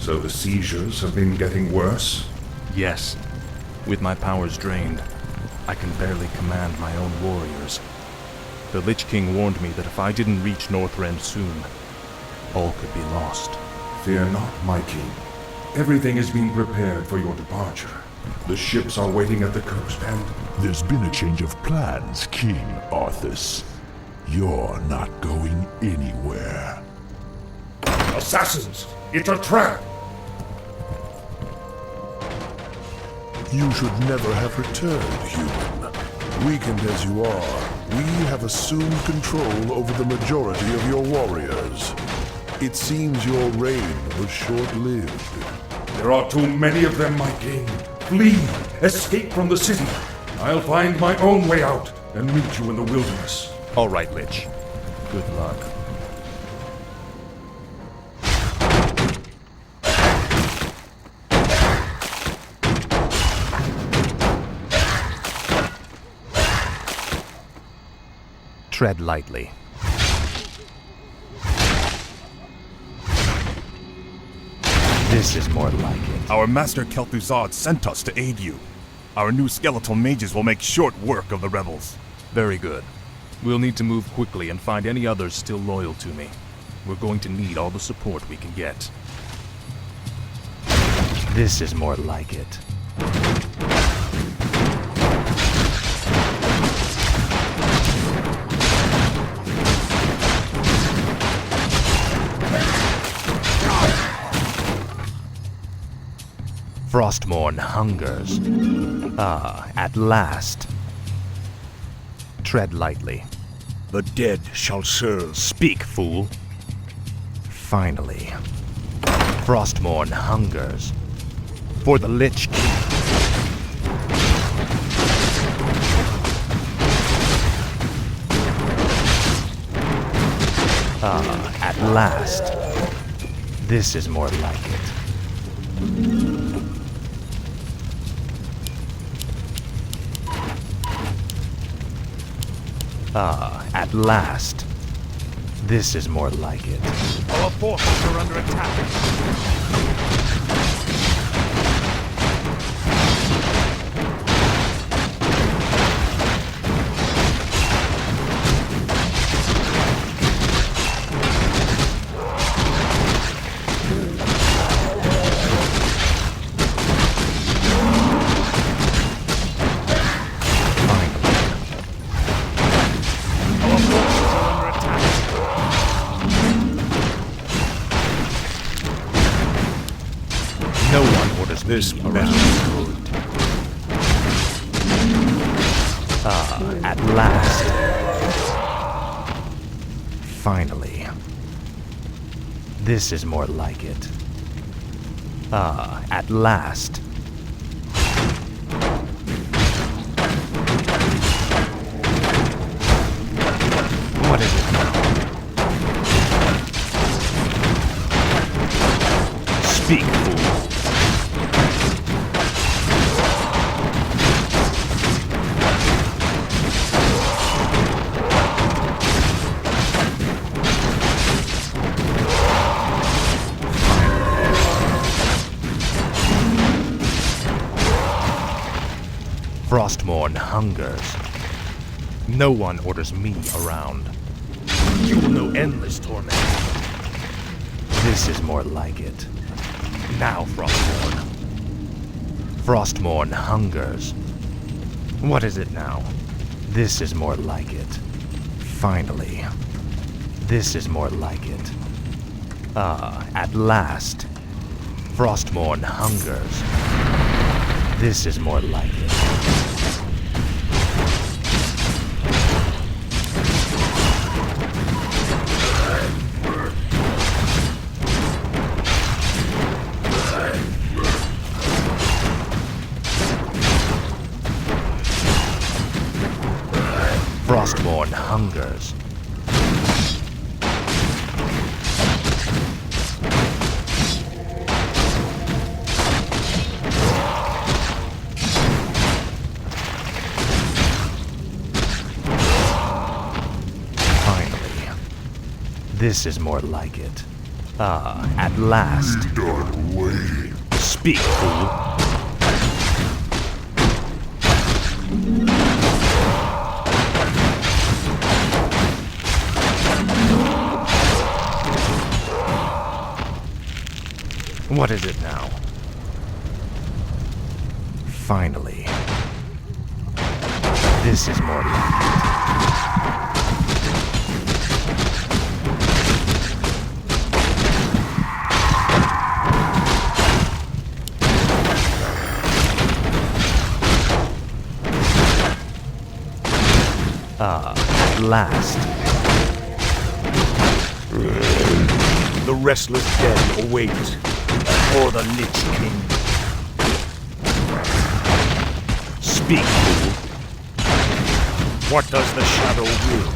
So the seizures have been getting worse? Yes. With my powers drained, I can barely command my own warriors. The Lich King warned me that if I didn't reach Northrend soon, all could be lost. Fear not, my king. Everything is being prepared for your departure. The ships are waiting at the coast and... There's been a change of plans, King Arthas. You're not going anywhere. Assassins! It's a trap! You should never have returned, human. Weakened as you are, we have assumed control over the majority of your warriors. It seems your reign was short-lived. There are too many of them, my king. Flee! Escape from the city! I'll find my own way out and meet you in the wilderness. All right, Lich. Good luck. Tread lightly. This is more like it. Our master Kel'Thuzad sent us to aid you. Our new skeletal mages will make short work of the rebels. Very good. We'll need to move quickly and find any others still loyal to me. We're going to need all the support we can get. This is more like it. Frostmourne hungers. Ah, at last. Tread lightly. The dead shall serve. Speak, fool. Finally. Frostmourne hungers. For the Lich King. Ah, at last. This is more like it. Ah, at last. This is more like it. Our forces are under attack. No one orders This me battle around. is good. Ah, at last. Finally. This is more like it. Ah, at last. What is it now? Speak, fool. Frostmourne hungers. No one orders me around. You will know endless torment. This is more like it. Now, Frostmourne. Frostmourne hungers. What is it now? This is more like it. Finally. This is more like it. Ah, at last. Frostmourne hungers. This is more like it. Frostmourne hungers. Finally. This is more like it. At last. Don't wait. Speak, fool. What is it now? Finally. This is more like it. At last. The restless dead await for the Lich King. Speak, fool. What does the Shadow will?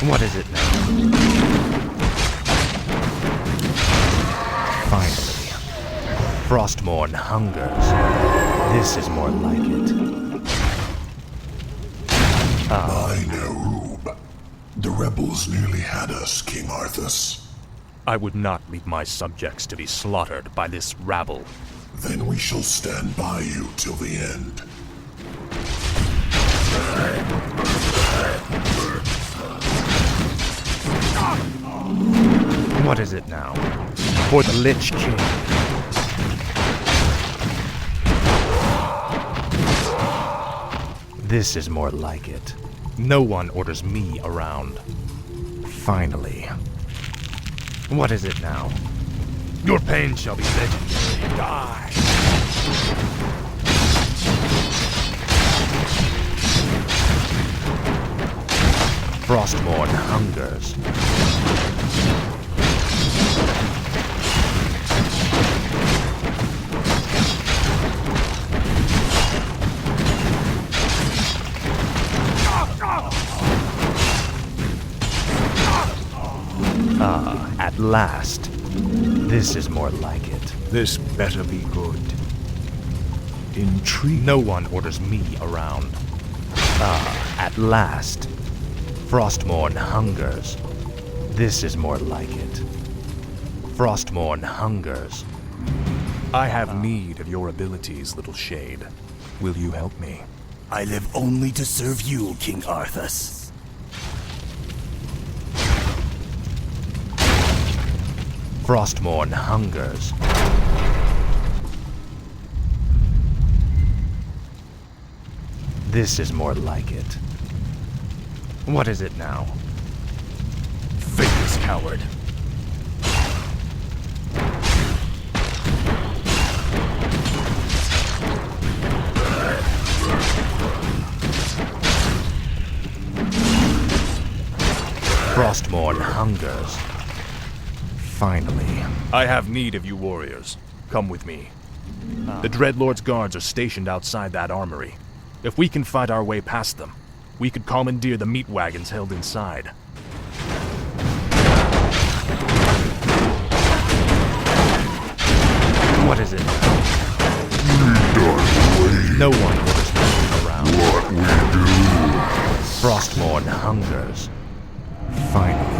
What is it now? Finally. Frostmourne hungers. This is more like it. I know. The rebels nearly had us, King Arthas. I would not leave my subjects to be slaughtered by this rabble. Then we shall stand by you till the end. What is it now? For the Lich King. This is more like it. No one orders me around. Finally. What is it now? Your pain shall be legendary. Die! Frostmourne hungers. At last. This is more like it. This better be good. Intrigue. No one orders me around. At last. Frostmourne hungers. This is more like it. Frostmourne hungers. I have need of your abilities, little shade. Will you help me? I live only to serve you, King Arthas. Frostmourne hungers. This is more like it. What is it now? Faithless coward. Frostmourne hungers. Finally. I have need of you warriors. Come with me. The Dreadlord's guards are stationed outside that armory. If we can fight our way past them, we could commandeer the meat wagons held inside. What is it? No one orders me around. What we do? Frostmourne hungers. Finally.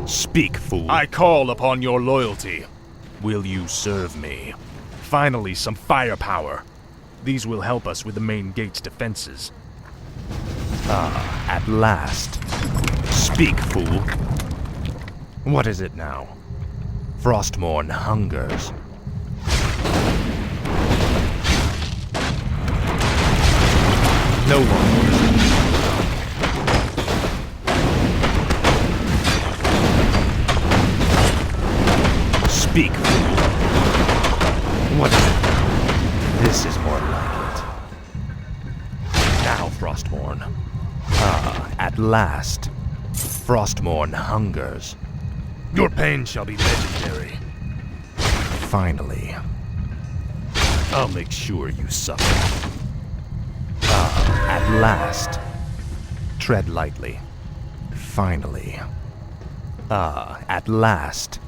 Speak, fool. I call upon your loyalty. Will you serve me? Finally, some firepower. These will help us with the main gate's defenses. At last. Speak, fool. What is it now? Frostmourne hungers. No one orders me. Speak, fool. What is it now? This is more like it. Now, Frostmourne. At last. Frostmourne hungers. Your pain shall be legendary. Finally. I'll make sure you suffer. At last. Tread lightly. Finally. At last.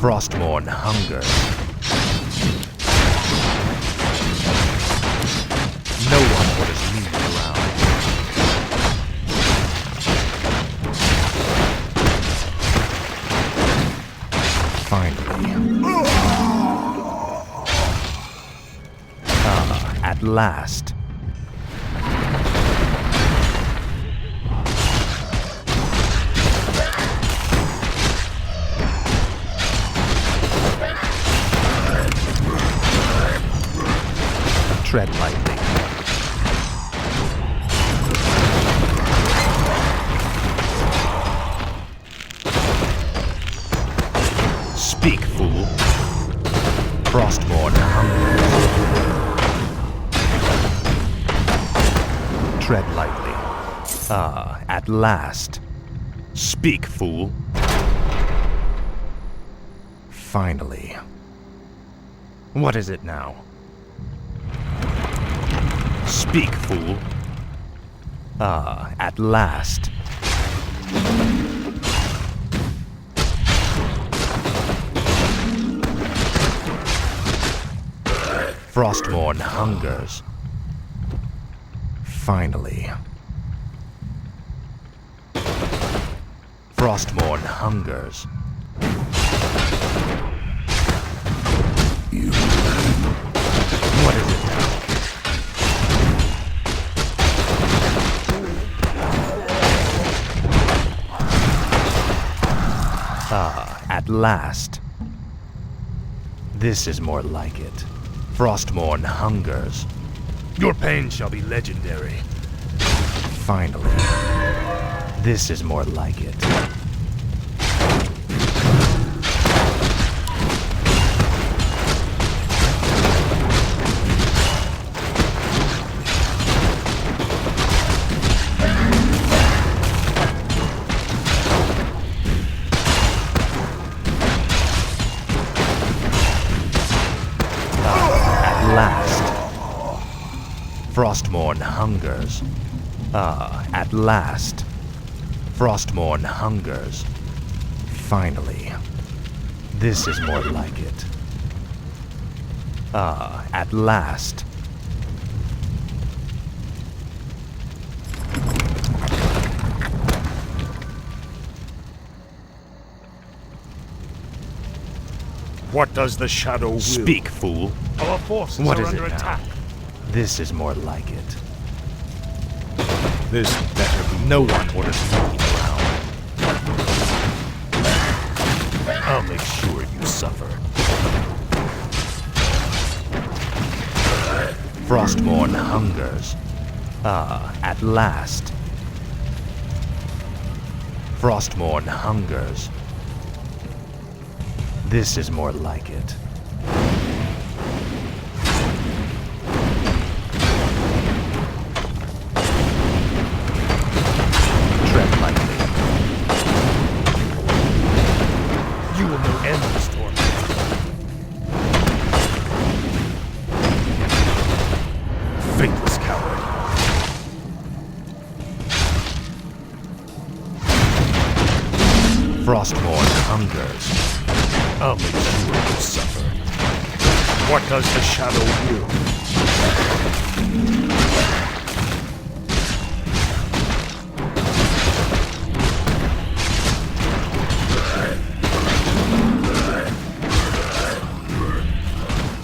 Frostmourne hungers. At last. Tread lightly. Speak, fool. Frostborn hungers. Tread lightly. At last. Speak, fool. Finally. What is it now? Speak, fool. At last. Frostborn hungers. Finally. Frostborn hungers. What is it now? At last. This is more like it. Frostborn hungers. Your pain shall be legendary. Finally. This is more like it. Frostborn hungers. At last. Frostborn hungers. Finally. This is more like it. At last. What does the shadow will? Speak, fool. Our forces What are is under it now? attack. This is more like it. This better be. No one orders me around. I'll make sure you suffer. Frostborn hungers. At last. Frostborn hungers. This is more like it. Tread lightly. You will know endless torment. Faithless coward. Frostborn hungers. I'll make sure you suffer. What does the shadow will?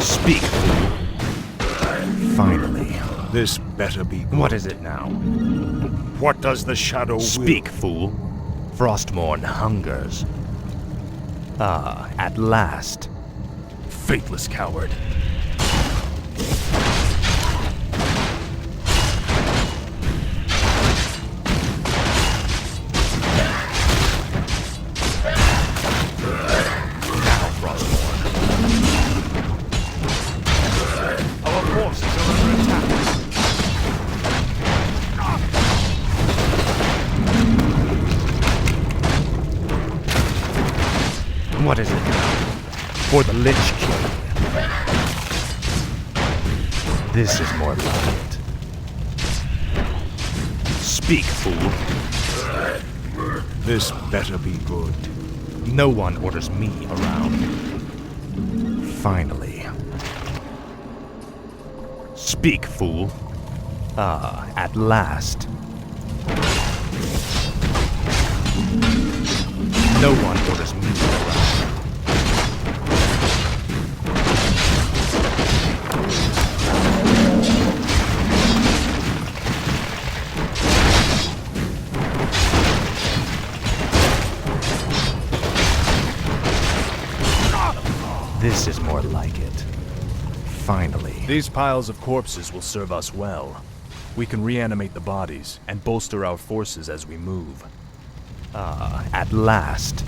Speak, fool. Finally. This better be. What is it now? What does the shadow will? Speak, fool. Frostborn hungers. At last. Faithless coward. Now, Frostborn. Our forces are under attack. What is it now? For the Lich King. This is more like it. Speak, fool. This better be good. No one orders me around. Finally. Speak, fool. At last. No one orders me around. This is more like it. Finally. These piles of corpses will serve us well. We can reanimate the bodies and bolster our forces as we move. At last.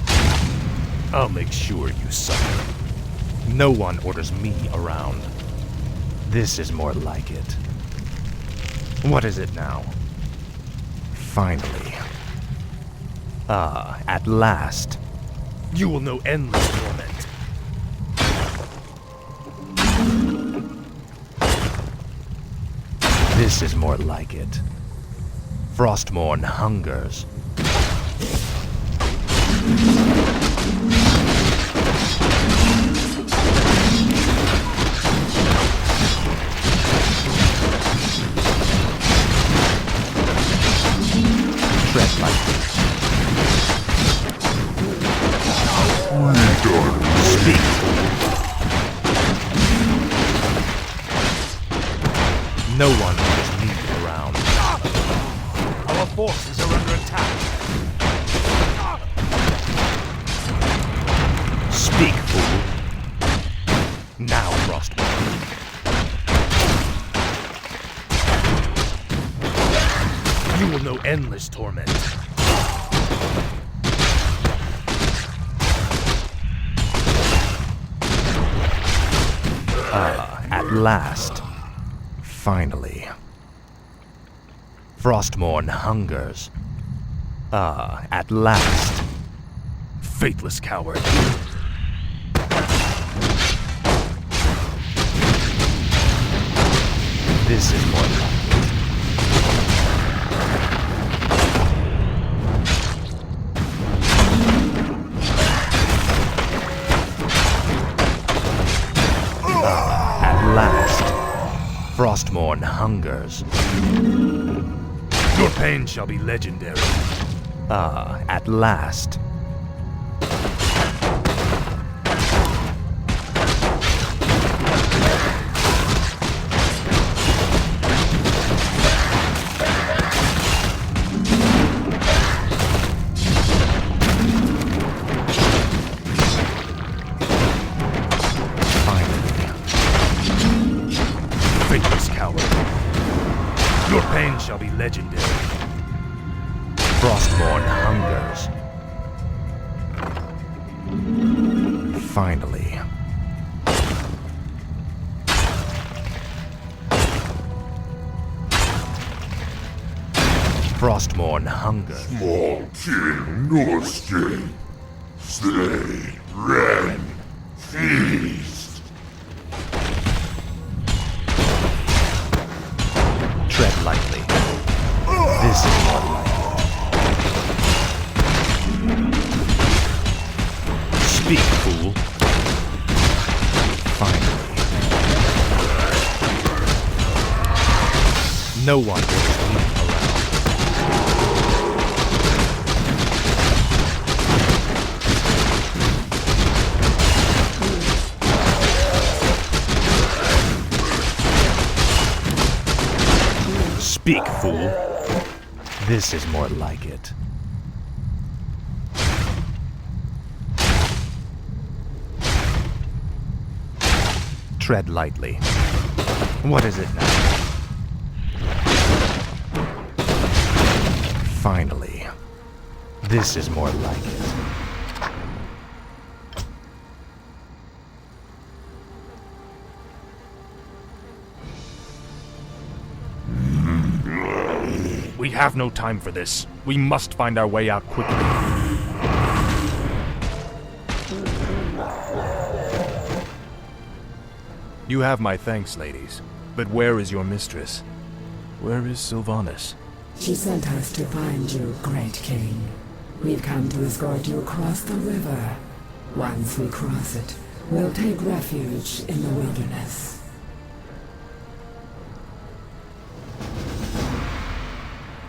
I'll make sure you suffer. No one orders me around. This is more like it. What is it now? Finally. At last. You will know endless torment. This is more like it. Frostmourne hungers. Tread lightly. Speak. No one is needed around. Our forces are under attack. Speak, fool. Now, Frostmourne. You will know endless torment. At last. Finally. Frostmourne hungers. At last. Faithless coward. This is more like it. At last. Frostmourne hungers. Your pain shall be legendary. At last. Your pain shall be legendary. Frostmourne hungers. Finally. Frostmourne hungers. Small king Norske. Stay, ren, feast. Tread lightly. This is more like it. Speak, fool. Finally. No one orders me around. Speak, fool. This is more like it. Tread lightly. What is it now? Finally. This is more like it. We have no time for this. We must find our way out quickly. You have my thanks, ladies. But where is your mistress? Where is Sylvanas? She sent us to find you, Great King. We've come to escort you across the river. Once we cross it, we'll take refuge in the wilderness.